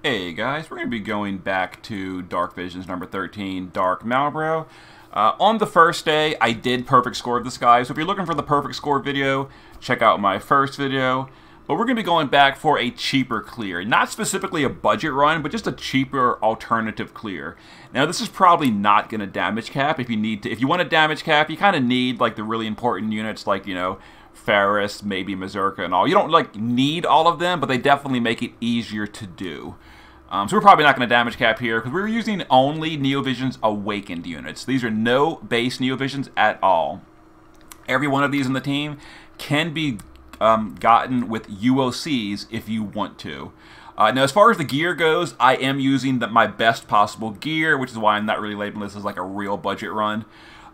Hey guys, we're going to be going back to Dark Visions number 13, Dark Malboro. On the first day, I did perfect score this guy, so if you're looking for the perfect score video, check out my first video. But we're going to be going back for a cheaper clear. Not specifically a budget run, but just a cheaper alternative clear. Now this is probably not going to damage cap if you need to. If you want to damage cap, you kind of need like the really important units like, you know, Ferris, maybe Mazurka and all. You don't like need all of them, but they definitely make it easier to do. So we're probably not going to damage cap here because we're using only Neovision's Awakened units. These are no base Neovisions at all. Every one of these in the team can be gotten with UOCs if you want to. Now, as far as the gear goes, I am using my best possible gear, which is why I'm not really labeling this as like a real budget run.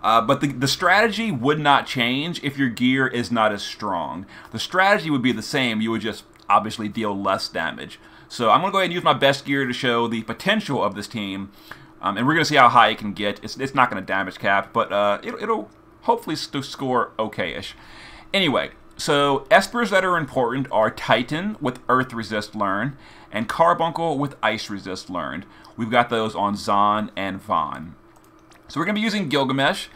But the strategy would not change if your gear is not as strong. The strategy would be the same. You would just obviously deal less damage. So I'm going to go ahead and use my best gear to show the potential of this team. And we're going to see how high it can get. It's not going to damage cap, but it'll hopefully score okay-ish. Anyway, so espers that are important are Titan with Earth Resist learned and Carbuncle with Ice Resist learned. We've got those on Zahn and Vaughn. So we're going to be using Gilgamesh.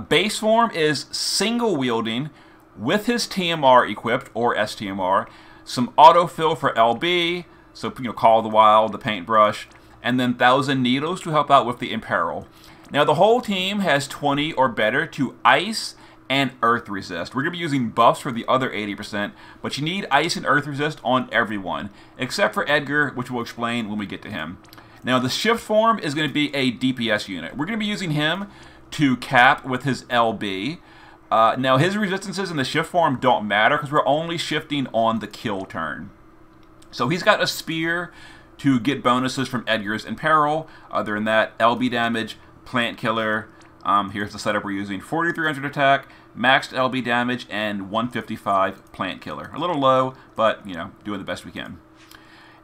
Base form is single wielding with his TMR equipped, or STMR. Some autofill for LB, so you know, Call of the Wild, the paintbrush, and then 1,000 Needles to help out with the Imperil. Now the whole team has 20 or better to Ice and Earth Resist. We're going to be using buffs for the other 80%, but you need Ice and Earth Resist on everyone, except for Edgar, which we'll explain when we get to him. Now the shift form is going to be a DPS unit. We're going to be using him to cap with his LB. Now his resistances in the shift form don't matter because we're only shifting on the kill turn. So he's got a spear to get bonuses from Edgar's Imperil. Other than that, LB damage, plant killer. Here's the setup we're using: 4,300 attack, maxed LB damage, and 155 plant killer. A little low, but you know, doing the best we can.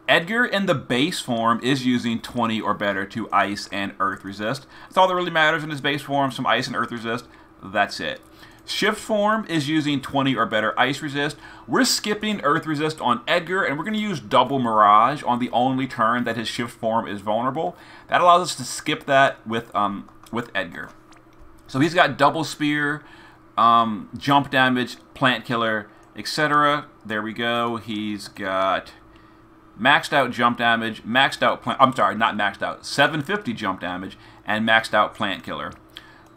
Edgar in the base form is using 20 or better to Ice and Earth Resist. That's all that really matters in his base form, some Ice and Earth Resist. That's it. Shift form is using 20 or better Ice Resist. We're skipping Earth Resist on Edgar, and we're going to use Double Mirage on the only turn that his shift form is vulnerable. That allows us to skip that with Edgar. So he's got double spear, jump damage, plant killer, etc. There we go. He's got maxed out jump damage, maxed out plant. I'm sorry, not maxed out. 750 jump damage and maxed out plant killer.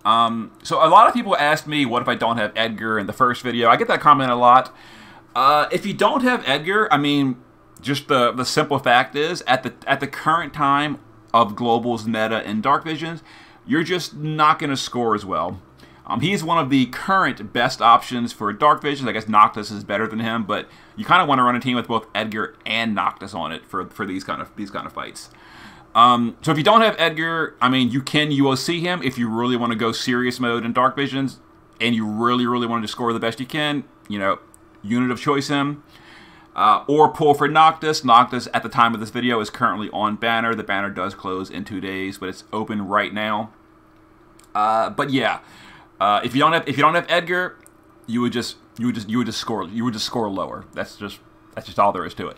So a lot of people ask me, what if I don't have Edgar in the first video? I get that comment a lot. If you don't have Edgar, I mean, just the simple fact is, at the current time of Global's meta in Dark Visions, you're just not going to score as well. He's one of the current best options for Dark Visions. I guess Noctis is better than him, but you kind of want to run a team with both Edgar and Noctis on it for these kind of fights. So if you don't have Edgar, I mean, you can UOC him if you really want to go serious mode in Dark Visions, and you really want to score the best you can. You know, unit of choice him. Or pull for Noctis. Noctis, at the time of this video, is currently on banner. The banner does close in 2 days, but it's open right now. But yeah, if you don't have Edgar, you would just score lower. That's just all there is to it.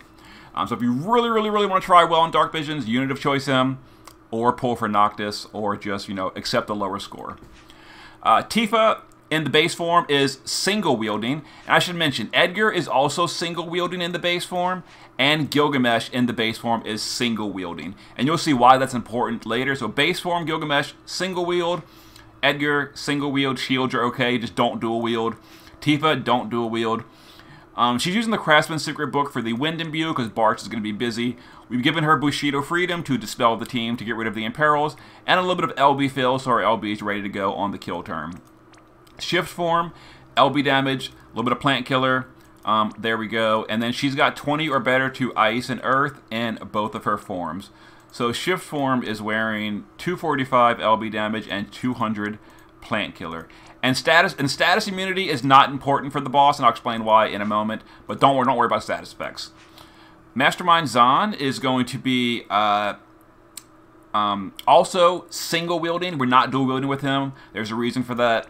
So if you really want to try well in Dark Visions, unit of choice him, or pull for Noctis, or just, you know, accept the lower score. Tifa in the base form is single wielding, and I should mention Edgar is also single wielding in the base form, and Gilgamesh in the base form is single wielding, and you'll see why that's important later. So base form Gilgamesh single wield, Edgar single wield, shields are okay, just don't dual wield. Tifa, don't dual wield. She's using the Craftsman's Secret Book for the Wind Imbue because Bartz is going to be busy. We've given her Bushido Freedom to dispel the team to get rid of the Imperils, and a little bit of LB fill so our LB is ready to go on the kill turn. Shift form, LB damage, a little bit of plant killer. There we go. And then she's got 20 or better to Ice and Earth in both of her forms. So shift form is wearing 245 LB damage and 200 plant killer. And status immunity is not important for the boss, and I'll explain why in a moment. But don't worry about status effects. Mastermind Zahn is going to be also single wielding. We're not dual wielding with him. There's a reason for that.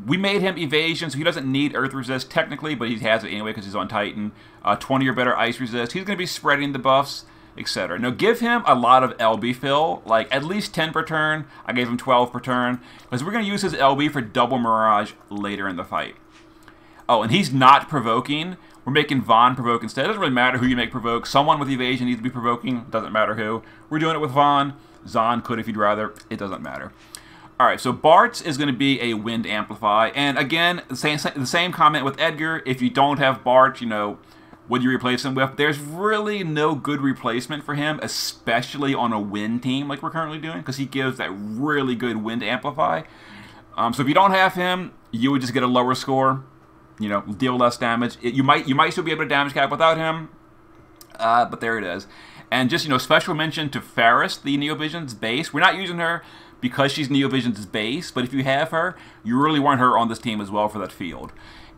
We made him evasion, so he doesn't need Earth Resist technically, but he has it anyway because he's on Titan. 20 or better Ice Resist. He's going to be spreading the buffs. etc. Now give him a lot of LB fill, like at least 10 per turn. I gave him 12 per turn, because we're going to use his LB for double Mirage later in the fight. Oh, and he's not provoking. We're making Vaughn provoke instead. It doesn't really matter who you make provoke. Someone with evasion needs to be provoking. Doesn't matter who. We're doing it with Vaughn. Zahn could if you'd rather. It doesn't matter. Alright, so Bart's is going to be a Wind Amplify. And again, the same comment with Edgar. If you don't have Bart, you know, what do you replace him with? There's really no good replacement for him, especially on a Wind team like we're currently doing, because he gives that really good Wind Amplify. So if you don't have him, you would just get a lower score. You know, deal less damage. You might still be able to damage cap without him, but there it is. And just, you know, special mention to Ferris, the Neovision's base. We're not using her because she's Neovision's base, but if you have her, you really want her on this team as well for that field.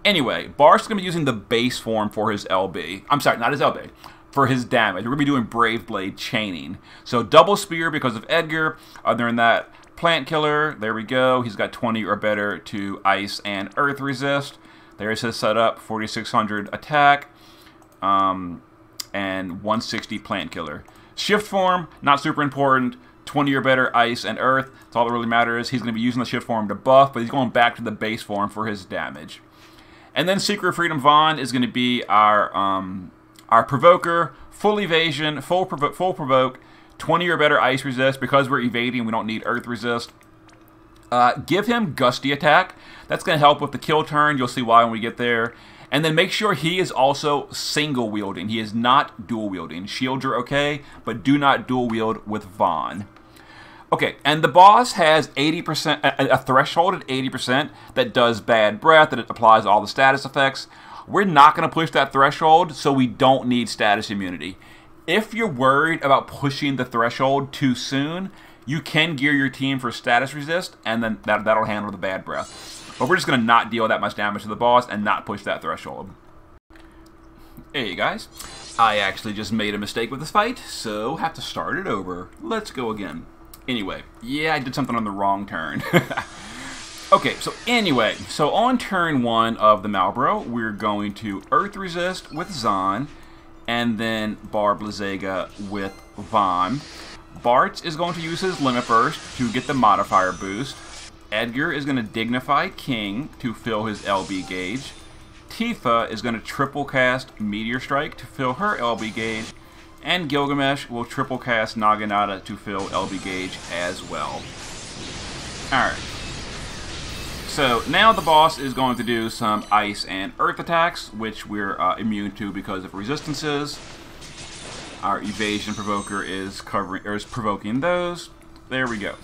Anyway, Bart's going to be using the base form for his LB. I'm sorry, not his LB. For his damage. We're going to be doing Brave Blade chaining. So double spear because of Edgar. Other than that, Plant Killer. There we go. He's got 20 or better to Ice and Earth resist. There's his setup, 4,600 attack, and 160 Plant Killer. Shift form, not super important, 20 or better Ice and Earth. That's all that really matters. He's going to be using the shift form to buff, but he's going back to the base form for his damage. And then Secret Freedom Vaughn is going to be our provoker, full evasion, full provoke, 20 or better Ice resist. Because we're evading, we don't need Earth resist. Give him Gusty Attack. That's going to help with the kill turn. You'll see why when we get there. And then make sure he is also single wielding. He is not dual wielding. Shields are okay, but do not dual wield with Vaughn. Okay, and the boss has 80%, a threshold at 80% that does bad breath, that it applies all the status effects. We're not going to push that threshold, so we don't need status immunity. If you're worried about pushing the threshold too soon, you can gear your team for status resist, and then that'll handle the bad breath. But we're just going to not deal that much damage to the boss and not push that threshold. Hey guys, I actually just made a mistake with this fight, so have to start it over. Let's go again. Anyway, yeah, I did something on the wrong turn. Okay, so anyway, so on turn 1 of the Malboro, we're going to Earth Resist with Zahn, and then Barb Lazega with Vaughn. Bart is going to use his Limit Burst to get the modifier boost. Edgar is going to Dignify King to fill his LB gauge. Tifa is going to triple cast Meteor Strike to fill her LB gauge. And Gilgamesh will triple cast Naginata to fill LB gauge as well. Alright. So now the boss is going to do some Ice and Earth attacks, which we're immune to because of resistances. Our Evasion Provoker is provoking those. There we go.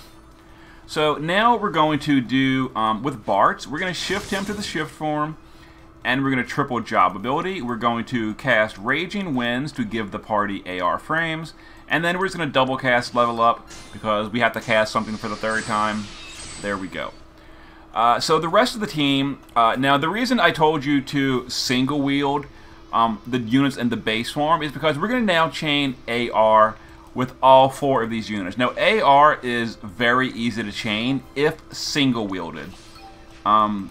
So now we're going to do, with Bart, we're going to shift him to the shift form, and we're going to triple job ability. We're going to cast Raging Winds to give the party AR frames, and then we're just going to double cast Level Up, because we have to cast something for the 3rd time. There we go. So the rest of the team, now the reason I told you to single wield the units in the base form is because we're going to now chain AR with all 4 of these units. Now, AR is very easy to chain if single-wielded. You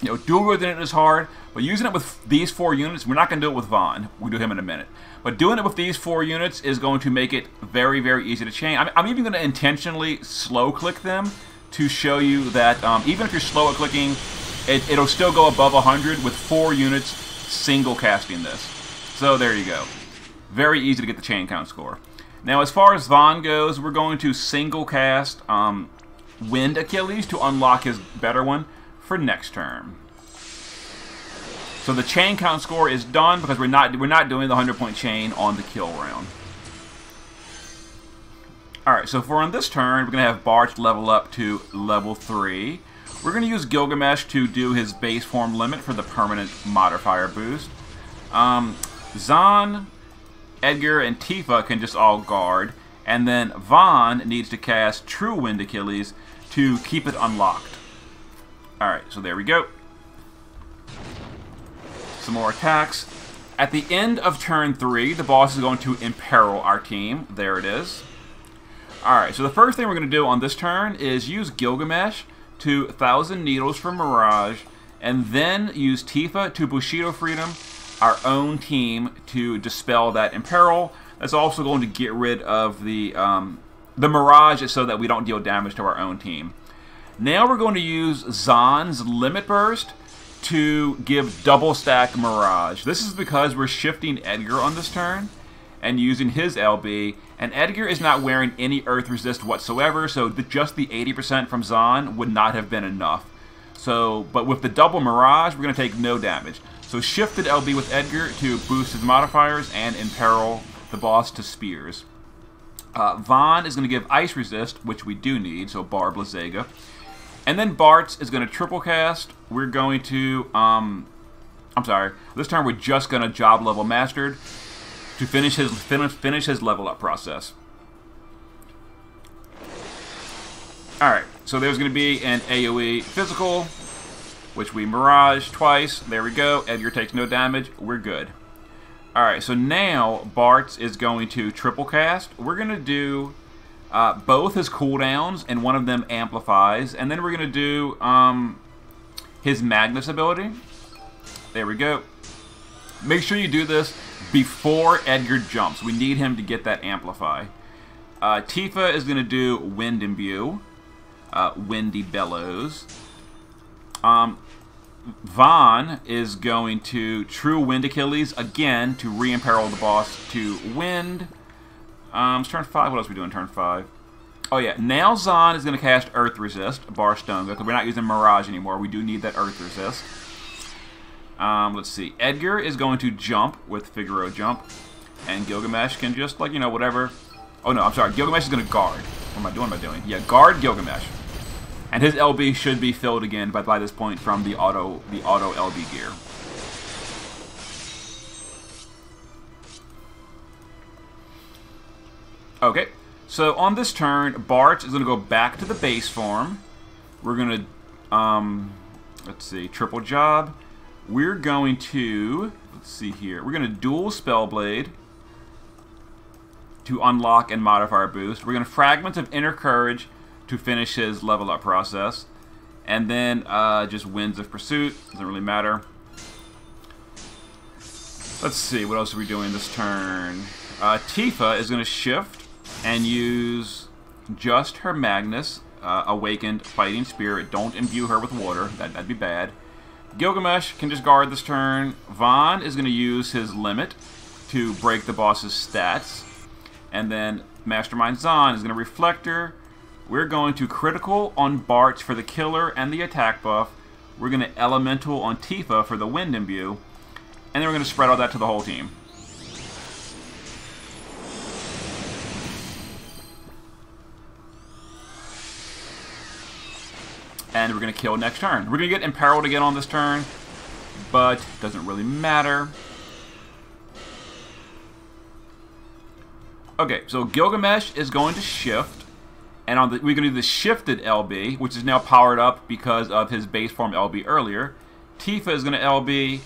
know, dual-wielding it is hard, but using it with these 4 units, we're not going to do it with Vaughn. We'll do him in a minute. But doing it with these 4 units is going to make it very, very easy to chain. I'm even going to intentionally slow-click them to show you that even if you're slow at clicking, it'll still go above 100 with 4 units single-casting this. So there you go. Very easy to get the chain count score. Now, as far as Vaughn goes, we're going to single cast Wind Achilles to unlock his better one for next turn. So the chain count score is done because we're not doing the 100-point chain on the kill round. All right, so for on this turn, we're going to have Bart level up to level 3. We're going to use Gilgamesh to do his base form limit for the permanent modifier boost. Zahn, Edgar, and Tifa can just all guard, and then Vaughn needs to cast True Wind Achilles to keep it unlocked. Alright, so there we go. Some more attacks. At the end of turn 3, the boss is going to imperil our team. There it is. Alright, so the first thing we're going to do on this turn is use Gilgamesh to 1,000 Needles for Mirage, and then use Tifa to Bushido Freedom our own team to dispel that imperil. That's also going to get rid of the Mirage so that we don't deal damage to our own team. Now we're going to use Zahn's Limit Burst to give double stack Mirage. This is because we're shifting Edgar on this turn and using his LB, and Edgar is not wearing any Earth Resist whatsoever, so just the 80% from Zahn would not have been enough. So, but with the double Mirage, we're going to take no damage. So shifted LB with Edgar to boost his modifiers and imperil the boss to spears. Vaughn is going to give Ice Resist, which we do need, so Barb Lazega. And then Bartz is going to triple cast. We're going to, I'm sorry, this turn we're just going to job level Mastered to finish his level up process. Alright, so there's going to be an AoE physical, which we Mirage twice. There we go. Edgar takes no damage. We're good. Alright, so now Bartz is going to triple cast. We're going to do both his cooldowns, and one of them amplifies. And then we're going to do his Magnus ability. There we go. Make sure you do this before Edgar jumps. We need him to get that amplify. Tifa is going to do Wind Imbue. Windy Bellows. Vaughn is going to True Wind Achilles again to re-imperil the boss to Wind. It's turn 5. What else are we doing turn 5? Oh yeah, now Zahn is going to cast Earth Resist, Barstonga, because we're not using Mirage anymore. We do need that Earth Resist. Let's see. Edgar is going to jump with Figaro Jump, and Gilgamesh can just, like, you know, whatever. Oh no, I'm sorry. Gilgamesh is going to guard. What am I doing? Yeah, guard Gilgamesh. And his LB should be filled again by this point from the auto LB gear. Okay, so on this turn, Bart is going to go back to the base form. We're going to, let's see, triple job. We're going to, let's see here, we're going to dual Spellblade to unlock and modifier boost. We're going to Fragments of Inner Courage to finish his level up process. And then just Winds of Pursuit, doesn't really matter. Let's see, what else are we doing this turn? Tifa is going to shift and use just her Magnus, Awakened Fighting Spirit. Don't imbue her with water, that'd be bad. Gilgamesh can just guard this turn. Vaughn is going to use his Limit to break the boss's stats. And then Mastermind Zahn is going to Reflector. We're going to critical on Bartz for the killer and the attack buff. We're going to elemental on Tifa for the wind imbue. And then we're going to spread all that to the whole team. And we're going to kill next turn. We're going to get imperiled again on this turn, but it doesn't really matter. Okay, so Gilgamesh is going to shift, and we're going to do the shifted LB, which is now powered up because of his base form LB earlier. Tifa is going to LB,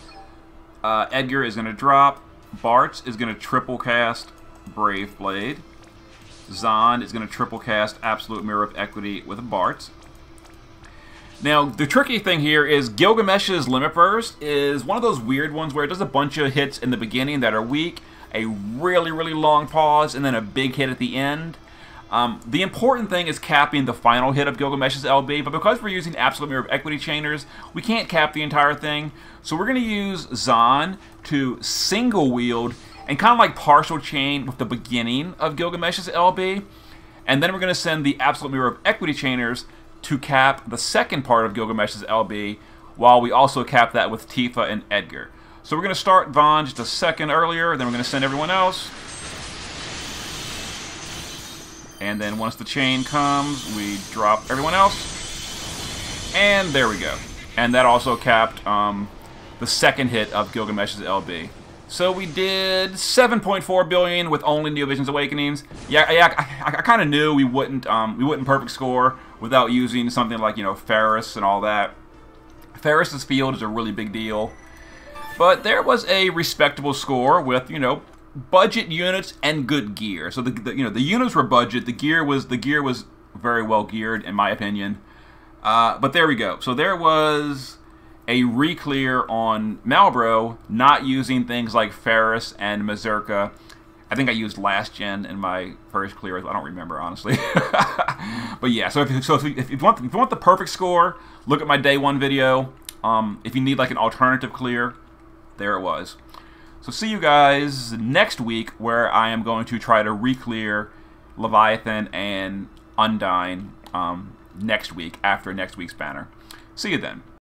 Edgar is going to drop, Bartz is going to triple cast Brave Blade, Zahn is going to triple cast Absolute Mirror of Equity with Bartz. Now, the tricky thing here is Gilgamesh's Limit Burst is one of those weird ones where it does a bunch of hits in the beginning that are weak, a really, really long pause, and then a big hit at the end. The important thing is capping the final hit of Gilgamesh's LB, but because we're using Absolute Mirror of Equity Chainers, we can't cap the entire thing. So we're going to use Zahn to single wield and kind of like partial chain with the beginning of Gilgamesh's LB. And then we're going to send the Absolute Mirror of Equity Chainers to cap the second part of Gilgamesh's LB, while we also cap that with Tifa and Edgar. So we're going to start Vaughn just a second earlier, then we're going to send everyone else. And then once the chain comes, we drop everyone else. And there we go. And that also capped the second hit of Gilgamesh's LB. So we did 7.4 billion with only Neo Vision's Awakenings. Yeah, I kind of knew we wouldn't perfect score without using something like, you know, Ferris and all that. Ferris's field is a really big deal. But there was a respectable score with, you know, budget units and good gear. So the units were budget. The gear was very well geared in my opinion. But there we go. So there was a re-clear on Malboro, not using things like Ferris and Mazurka. I think I used last gen in my first clear. I don't remember, honestly. But yeah, so if you want the perfect score, look at my day one video. If you need like an alternative clear, there it was. So see you guys next week, where I am going to try to re-clear Leviathan and Undyne next week, after next week's banner. See you then.